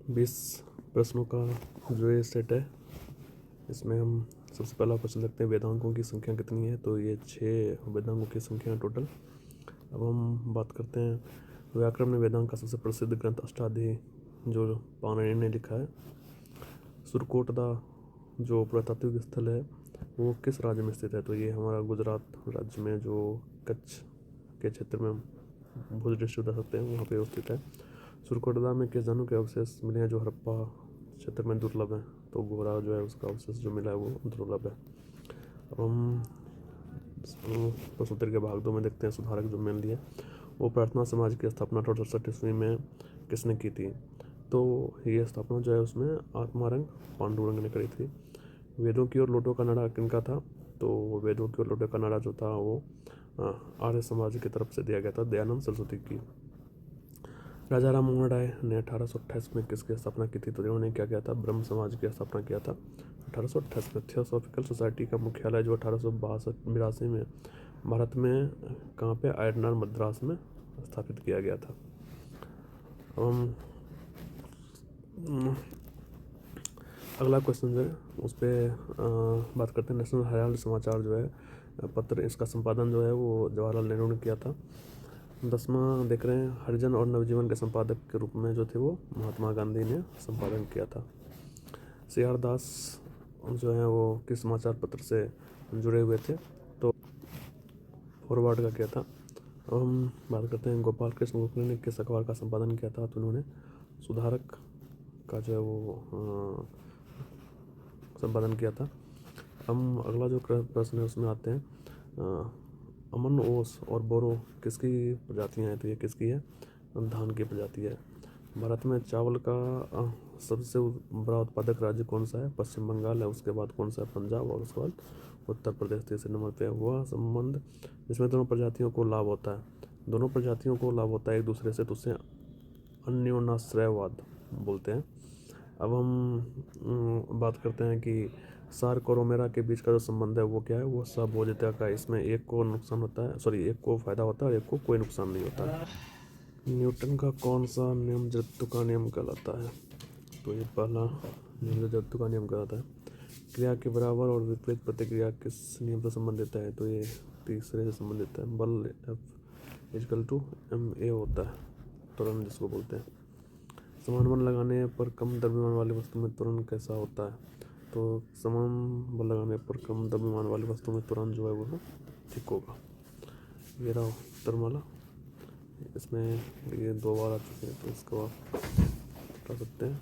20 प्रश्नों का जो ये सेट है, इसमें हम सबसे पहला क्वेश्चन देखते हैं वेदांगों की संख्या कितनी है। तो ये 6 वेदांगों की संख्या है टोटल। अब हम बात करते हैं व्याकरण में वेदांग का सबसे प्रसिद्ध ग्रंथ अष्टाध्यायी जो पाणिनि ने लिखा है। सुरकोटदा जो पुरातात्विक स्थल है वो किस राज्य में स्थित है। तो ये हमारा गुजरात राज्य में जो कच्छ के क्षेत्र में भुज डिस्ट्रिक्ट बता सकते हैं वहाँ पे स्थित है। सुरकोटदा में किस जानवर के अवशेष मिले हैं जो हड़प्पा क्षेत्र में दुर्लभ है। तो घोड़ा जो है उसका अवशेष जो मिला है वो दुर्लभ है। अब हम प्रश्नोत्तर के भाग 2 में देखते हैं सुधारक जो मेन लिए वो प्रार्थना समाज की स्थापना 1867 ईस्वी में किसने की थी। तो ये स्थापना जो है उसमें आत्मारंग पांडुरंग ने करी थी। वेदों की ओर लौटो का नारा किनका था। तो वेदों की ओर लौटो का नारा जो था वो आर्य समाज की तरफ से दिया गया था, दयानंद सरस्वती की। राजा राम मोहन राय ने 1828 में किसकी स्थापना की थी। तो इन्होंने क्या किया था, ब्रह्म समाज की स्थापना किया था 1828 में। थियोसॉफिकल सोसाइटी का मुख्यालय जो 1882 में भारत में कहाँ पे, आयरनार मद्रास में स्थापित किया गया था। अगला क्वेश्चन जो है उस पर बात करते हैं। नेशनल हेराल्ड समाचार जो है पत्र, इसका संपादन जो है वो जवाहरलाल नेहरू ने किया था। 10वां देख रहे हैं हरिजन और नवजीवन के संपादक के रूप में जो थे वो महात्मा गांधी ने संपादन किया था। CR दास जो है वो किस समाचार पत्र से जुड़े हुए थे। तो फॉरवर्ड का किया था। अब हम बात करते हैं गोपाल कृष्ण गोखले ने किस अखबार का संपादन किया था। तो उन्होंने सुधारक का जो है वो संपादन किया था। हम अगला जो प्रश्न है उसमें आते हैं अमन, ओस और बोरो किसकी प्रजातियां हैं। तो ये किसकी है, धान की प्रजाति है। भारत में चावल का सबसे बड़ा उत्पादक राज्य कौन सा है। पश्चिम बंगाल है, उसके बाद कौन सा है, पंजाब, और उसके बाद उत्तर प्रदेश। तीसरे नंबर पे हुआ संबंध जिसमें दोनों प्रजातियों को लाभ होता है। दोनों प्रजातियों को लाभ होता है एक दूसरे से, तो उससे अन्योन्याश्रयवाद बोलते हैं। अब हम बात करते हैं कि सार्क और ओमेरा के बीच का जो संबंध है वो क्या है, वो सहभोज्यता का। इसमें एक को नुकसान होता है, सॉरी एक को फायदा होता है और एक को कोई नुकसान नहीं होता। न्यूटन का कौन सा नियम जड़त्व का नियम कहलाता है। तो ये पहला नियम जो जड़त्व का नियम कहलाता है। क्रिया के बराबर और विपरीत प्रतिक्रिया किस नियम से संबंधित है। तो ये तीसरे से संबंधित है। बल F=ma होता है, त्वरण जिसको बोलते हैं। समान बल लगाने पर कम द्रव्यमान वाली वस्तु में त्वरण कैसा होता है। तो समान बल लगाने पर कम द्रव्यमान वाली वस्तु में त्वरण जो है वो ठीक होगा। ये रहा उत्तरमाला। इसमें ये 2 बार आ चुके हैं तो इसको आप हटा सकते हैं।